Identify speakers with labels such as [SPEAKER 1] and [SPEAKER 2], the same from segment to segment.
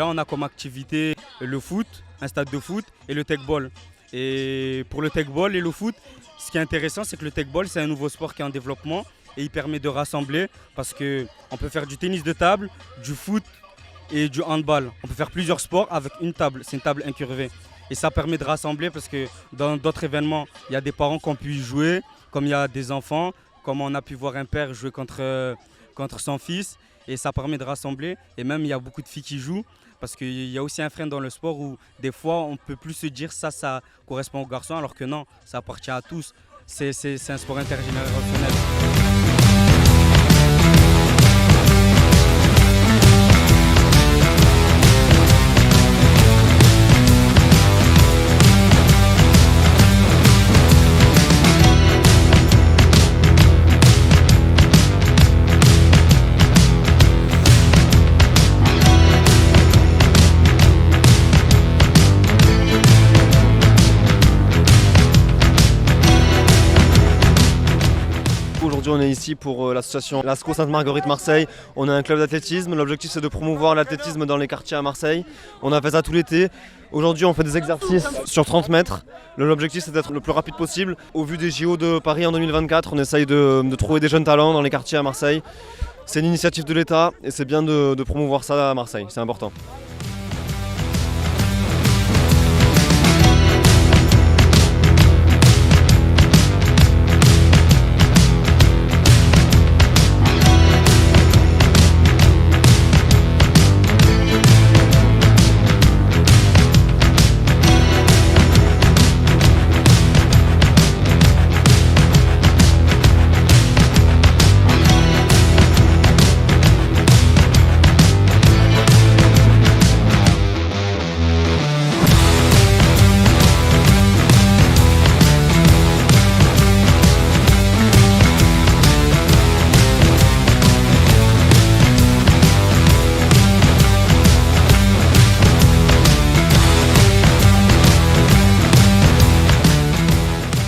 [SPEAKER 1] là, on a comme activité le foot, un stade de foot et le tech-ball. Et pour le tech-ball et le foot, ce qui est intéressant, c'est que le tech-ball, c'est un nouveau sport qui est en développement et il permet de rassembler parce qu'on peut faire du tennis de table, du foot et du handball. On peut faire plusieurs sports avec une table, c'est une table incurvée. Et ça permet de rassembler parce que dans d'autres événements, il y a des parents qui ont pu y jouer, comme il y a des enfants, comme on a pu voir un père jouer contre son fils. Et ça permet de rassembler. Et même, il y a beaucoup de filles qui jouent parce qu'il y a aussi un frein dans le sport où des fois, on ne peut plus se dire ça correspond aux garçons, alors que non, ça appartient à tous. C'est un sport intergénérationnel.
[SPEAKER 2] Aujourd'hui, on est ici pour l'association Lascaux Sainte-Marguerite Marseille. On a un club d'athlétisme. L'objectif, c'est de promouvoir l'athlétisme dans les quartiers à Marseille. On a fait ça tout l'été. Aujourd'hui, on fait des exercices sur 30 mètres. L'objectif, c'est d'être le plus rapide possible. Au vu des JO de Paris en 2024, on essaye de trouver des jeunes talents dans les quartiers à Marseille. C'est une initiative de l'État et c'est bien de promouvoir ça à Marseille. C'est important.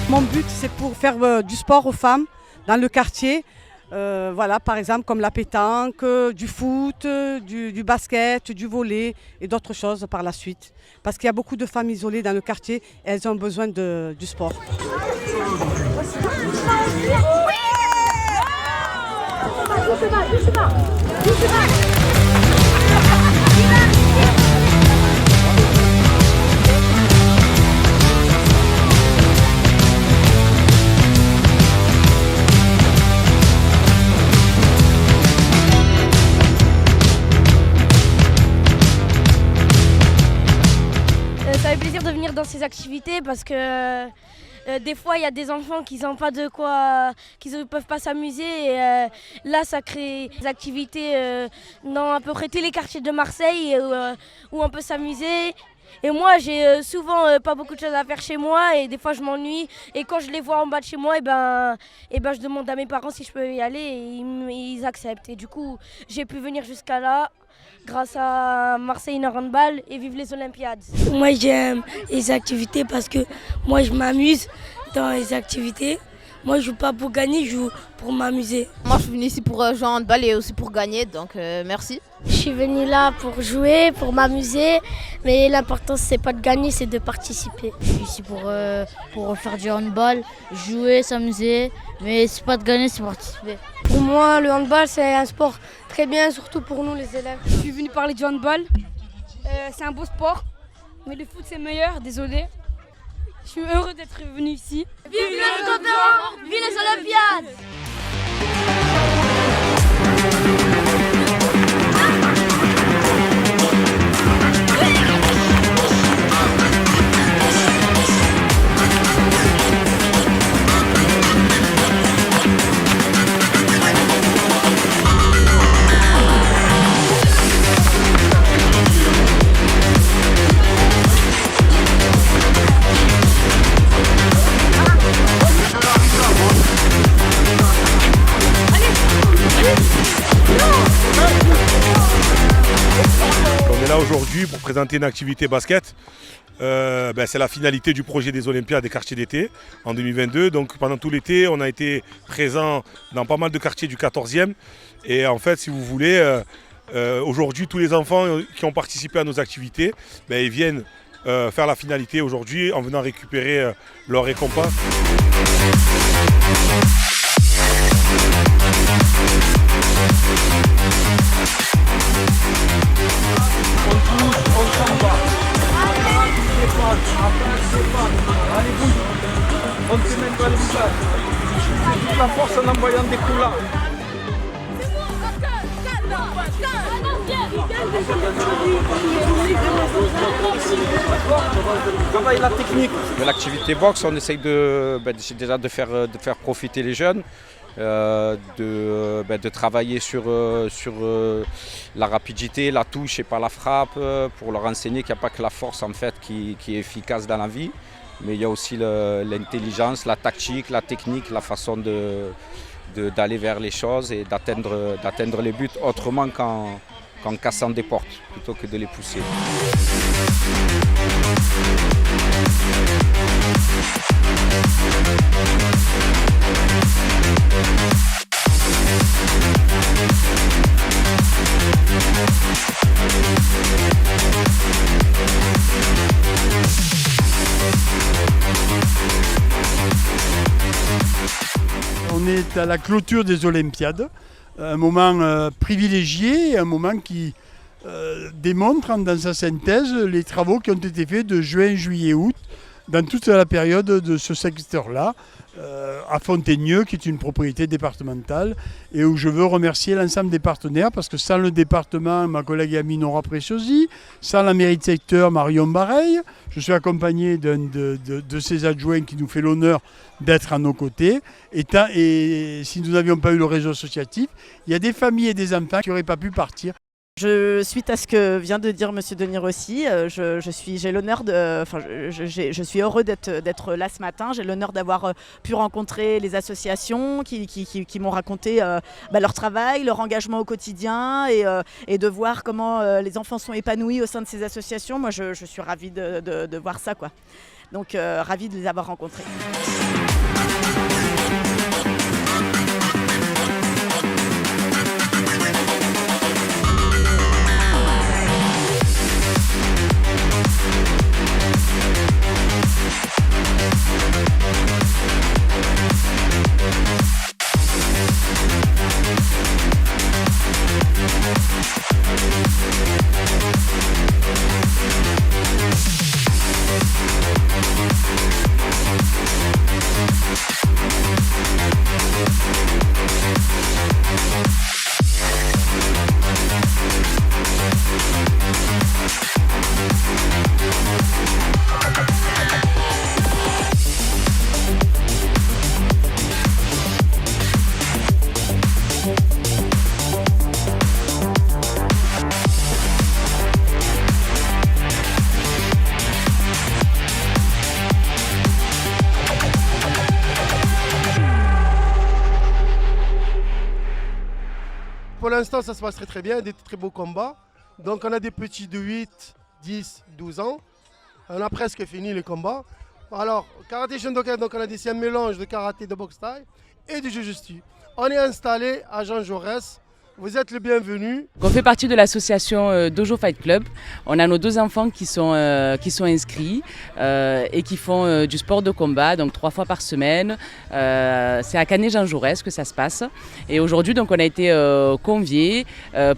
[SPEAKER 3] Mon but, c'est pour faire du sport aux femmes dans le quartier. Voilà, par exemple, comme la pétanque, du foot, du basket, du volley et d'autres choses par la suite. Parce qu'il y a beaucoup de femmes isolées dans le quartier et elles ont besoin du sport.
[SPEAKER 4] Ça fait plaisir de venir dans ces activités parce que des fois il y a des enfants qui n'ont pas de quoi, qui ne peuvent pas s'amuser et là ça crée des activités dans à peu près tous les quartiers de Marseille où on peut s'amuser. Et moi j'ai souvent pas beaucoup de choses à faire chez moi et des fois je m'ennuie et quand je les vois en bas de chez moi et ben je demande à mes parents si je peux y aller et ils acceptent et du coup j'ai pu venir jusqu'à là grâce à Marseille Handball et vive les Olympiades.
[SPEAKER 5] Moi j'aime les activités parce que moi je m'amuse dans les activités. Moi je joue pas pour gagner, je joue pour m'amuser.
[SPEAKER 6] Moi je suis venue ici pour jouer en handball et aussi pour gagner, donc merci.
[SPEAKER 5] Je suis venue là pour jouer, pour m'amuser, mais l'important c'est pas de gagner, c'est de participer.
[SPEAKER 7] Je suis ici pour faire du handball, jouer, s'amuser, mais c'est pas de gagner, c'est participer.
[SPEAKER 5] Pour moi le handball c'est un sport très bien, surtout pour nous les élèves.
[SPEAKER 8] Je suis venue parler du handball, c'est un beau sport, mais le foot c'est meilleur, désolé. Je suis heureux d'être venu ici.
[SPEAKER 4] Vive le continent, vive les Olympiades!
[SPEAKER 9] On est là aujourd'hui pour présenter une activité basket. C'est la finalité du projet des Olympiades des quartiers d'été en 2022. Donc pendant tout l'été, on a été présent dans pas mal de quartiers du 14e. Et en fait, si vous voulez, Aujourd'hui, tous les enfants qui ont participé à nos activités, ils viennent faire la finalité aujourd'hui en venant récupérer leur récompense.
[SPEAKER 10] On ne se met pas le visage. C'est toute la force en envoyant des coups là. Travaille la technique.
[SPEAKER 11] L'activité boxe, on essaye déjà de faire profiter les jeunes, de travailler sur la rapidité, la touche et pas la frappe, pour leur enseigner qu'il n'y a pas que la force en fait qui est efficace dans la vie, mais il y a aussi l'intelligence, la tactique, la technique, la façon d'aller vers les choses et d'atteindre les buts autrement qu'en cassant des portes plutôt que de les pousser.
[SPEAKER 12] On est à la clôture des Olympiades, un moment privilégié, un moment qui démontre dans sa synthèse les travaux qui ont été faits de juin, juillet, août, dans toute la période de ce secteur-là, à Fontaigneux, qui est une propriété départementale, et où je veux remercier l'ensemble des partenaires, parce que sans le département, ma collègue et amie Nora Preciosi, sans la mairie de secteur, Marion Bareil, je suis accompagné de ses adjoints qui nous fait l'honneur d'être à nos côtés. Et si nous n'avions pas eu le réseau associatif, il y a des familles et des enfants qui n'auraient pas pu partir.
[SPEAKER 13] Suite à ce que vient de dire Monsieur Denis Rossi, je suis heureux d'être là ce matin. J'ai l'honneur d'avoir pu rencontrer les associations qui m'ont raconté leur travail, leur engagement au quotidien et de voir comment les enfants sont épanouis au sein de ces associations. Moi, je suis ravie de voir ça, quoi. Donc, ravie de les avoir rencontrés.
[SPEAKER 14] Pour l'instant, ça se passe très bien, des très beaux combats. Donc on a des petits de 8, 10, 12 ans. On a presque fini les combats. Alors, karaté Shindoken, donc on a c'est un mélange de karaté, de boxe thaï et de jiu-jitsu. On est installé à Jean Jaurès. Vous êtes le bienvenu.
[SPEAKER 15] On fait partie de l'association Dojo Fight Club. On a nos 2 enfants qui sont inscrits et qui font du sport de combat, donc 3 fois par semaine. C'est à Canet-Jean Jaurès que ça se passe. Et aujourd'hui, donc, on a été conviés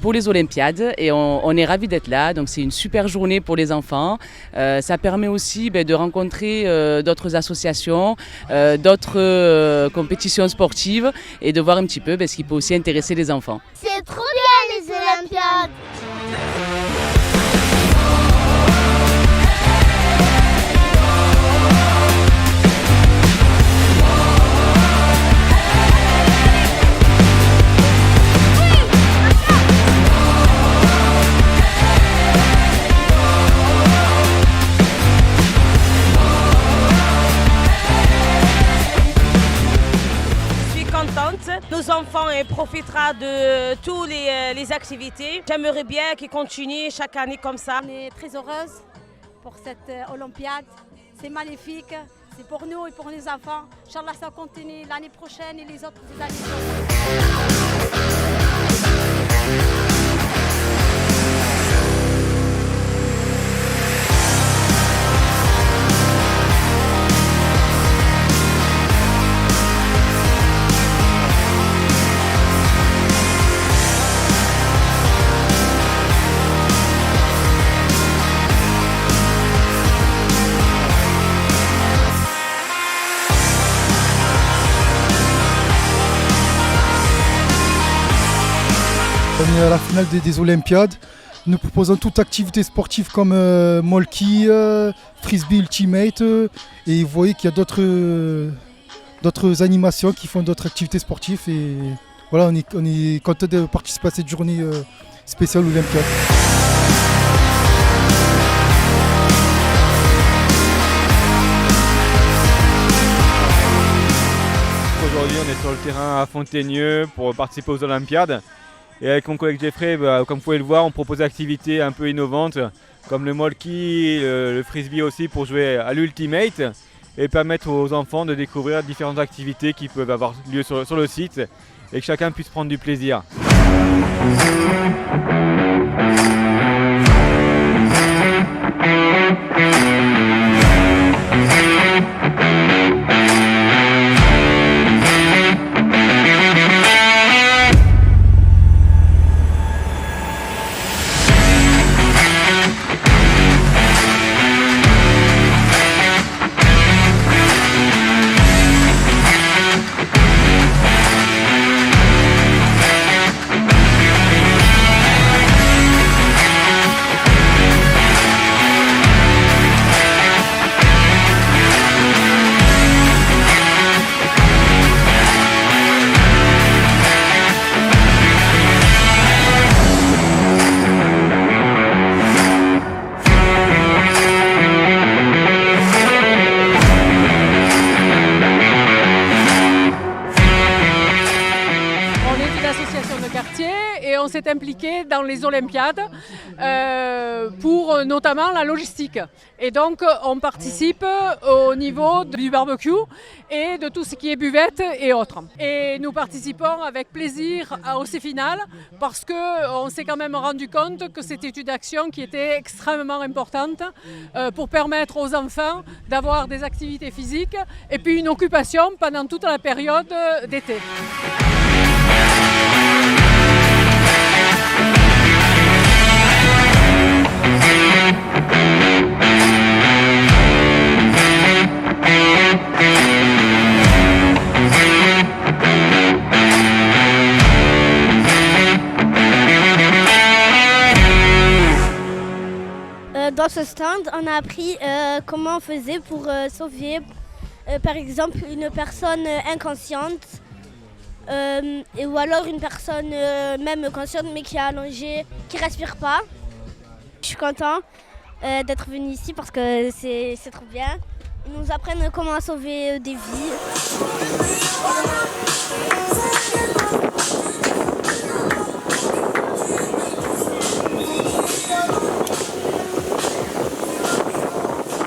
[SPEAKER 15] pour les Olympiades et on est ravis d'être là. Donc, c'est une super journée pour les enfants. Ça permet aussi de rencontrer d'autres associations, d'autres compétitions sportives et de voir un petit peu ce qui peut aussi intéresser les enfants.
[SPEAKER 16] C'est trop bien les Olympiades!
[SPEAKER 17] Nos enfants profiteront de toutes les activités. J'aimerais bien qu'ils continuent chaque année comme ça.
[SPEAKER 18] On est très heureuse pour cette Olympiade. C'est magnifique. C'est pour nous et pour les enfants. Inch'Allah, ça continue l'année prochaine et les autres années prochaines.
[SPEAKER 19] On est à la finale des Olympiades. Nous proposons toute activité sportive comme molki, frisbee ultimate. Et vous voyez qu'il y a d'autres animations qui font d'autres activités sportives. Et voilà, on est content de participer à cette journée spéciale Olympiade.
[SPEAKER 20] Aujourd'hui, on est sur le terrain à Fontaigneux pour participer aux Olympiades. Et avec mon collègue Jeffrey, comme vous pouvez le voir, on propose des activités un peu innovantes comme le molki, le frisbee aussi pour jouer à l'ultimate et permettre aux enfants de découvrir différentes activités qui peuvent avoir lieu sur le site et que chacun puisse prendre du plaisir.
[SPEAKER 21] Et on s'est impliqué dans les Olympiades pour notamment la logistique. Et donc on participe au niveau du barbecue et de tout ce qui est buvette et autres. Et nous participons avec plaisir au C-Final parce qu'on s'est quand même rendu compte que c'était une action qui était extrêmement importante pour permettre aux enfants d'avoir des activités physiques et puis une occupation pendant toute la période d'été.
[SPEAKER 4] Dans ce stand, on a appris comment on faisait pour sauver, par exemple, une personne inconsciente ou alors une personne même consciente mais qui est allongée, qui ne respire pas. Je suis content d'être venu ici parce que c'est trop bien. Ils nous apprennent comment sauver des vies.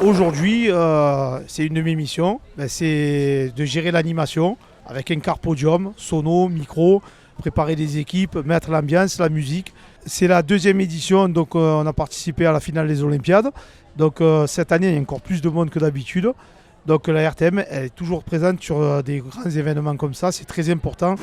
[SPEAKER 22] Aujourd'hui, c'est une de mes missions, c'est de gérer l'animation avec un car podium, sono, micro, préparer des équipes, mettre l'ambiance, la musique. C'est la deuxième édition, donc on a participé à la finale des Olympiades. Donc cette année, il y a encore plus de monde que d'habitude. Donc la RTM elle est toujours présente sur des grands événements comme ça, c'est très important.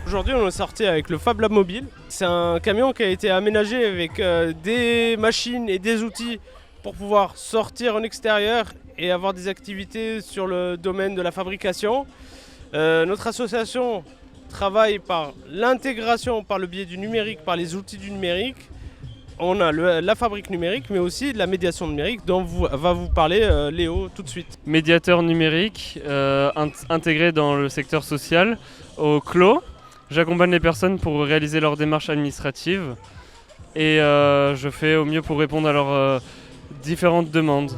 [SPEAKER 23] Aujourd'hui, on est sorti avec le Fab Lab Mobile. C'est un camion qui a été aménagé avec des machines et des outils pour pouvoir sortir en extérieur et avoir des activités sur le domaine de la fabrication. Notre association travaille par l'intégration par le biais du numérique, par les outils du numérique. On a la fabrique numérique, mais aussi de la médiation numérique dont va vous parler Léo tout de suite.
[SPEAKER 24] Médiateur numérique intégré dans le secteur social au CLO. J'accompagne les personnes pour réaliser leurs démarches administratives et je fais au mieux pour répondre à leurs différentes demandes.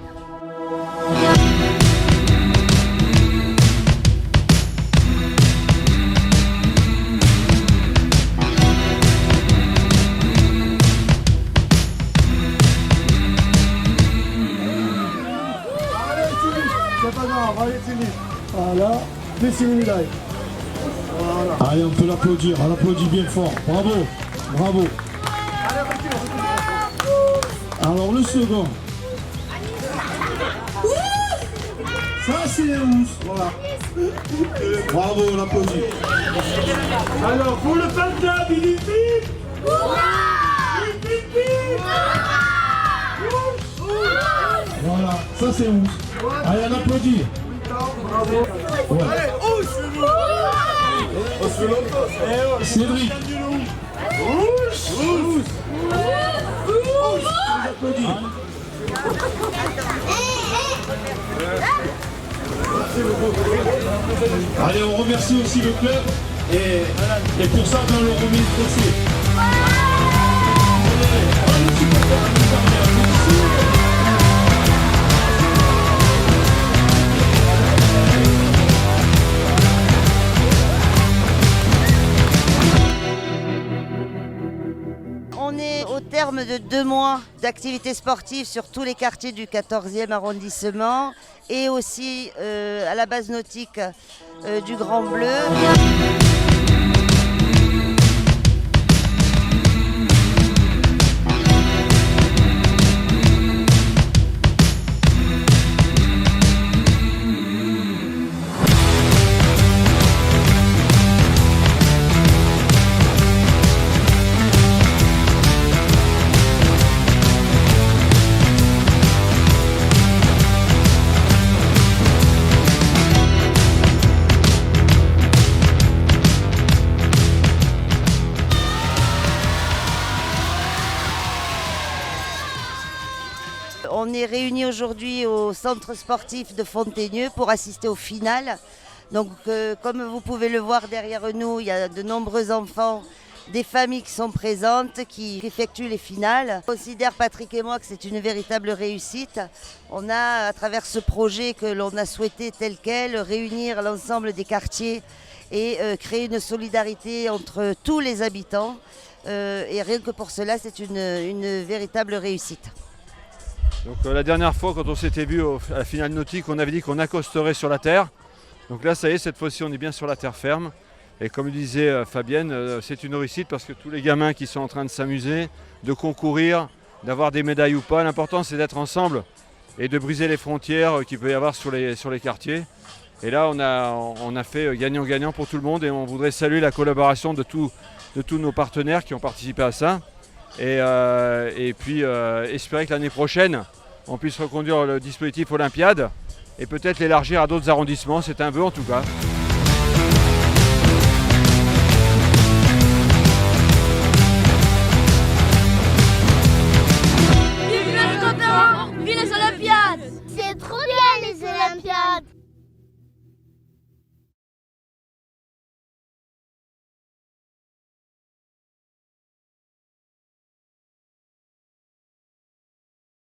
[SPEAKER 25] Voilà, laissez une médaille. Voilà. Allez, on peut l'applaudir, on l'applaudit bien fort. Bravo, bravo. Alors le second. Ça c'est les rousses, voilà. Bravo, on applaudit.
[SPEAKER 10] Alors, pour le fan club, il est vite.
[SPEAKER 25] Voilà, ça c'est ouf. Allez, on applaudit. Ouais. Cédric. Allez, on remercie aussi le club et pour ça on le remet le trophée.
[SPEAKER 1] On est au terme de 2 mois d'activités sportives sur tous les quartiers du 14e arrondissement et aussi à la base nautique du Grand Bleu. On est réunis aujourd'hui au centre sportif de Fontaigneux pour assister au final. Donc comme vous pouvez le voir derrière nous, il y a de nombreux enfants, des familles qui sont présentes, qui effectuent les finales. On considère, Patrick et moi, que c'est une véritable réussite. On a, à travers ce projet que l'on a souhaité tel quel, réunir l'ensemble des quartiers et créer une solidarité entre tous les habitants. Et rien que pour cela, c'est une véritable réussite.
[SPEAKER 2] Donc la dernière fois, quand on s'était vu à la finale nautique, on avait dit qu'on accosterait sur la terre. Donc là, ça y est, cette fois-ci, on est bien sur la terre ferme. Et comme disait Fabienne, c'est une réussite parce que tous les gamins qui sont en train de s'amuser, de concourir, d'avoir des médailles ou pas, l'important c'est d'être ensemble et de briser les frontières qu'il peut y avoir sur les quartiers. Et là, on a fait gagnant-gagnant pour tout le monde et on voudrait saluer la collaboration de tous nos partenaires qui ont participé à ça. Et puis espérer que l'année prochaine, on puisse reconduire le dispositif Olympiade et peut-être l'élargir à d'autres arrondissements. C'est un vœu en tout cas.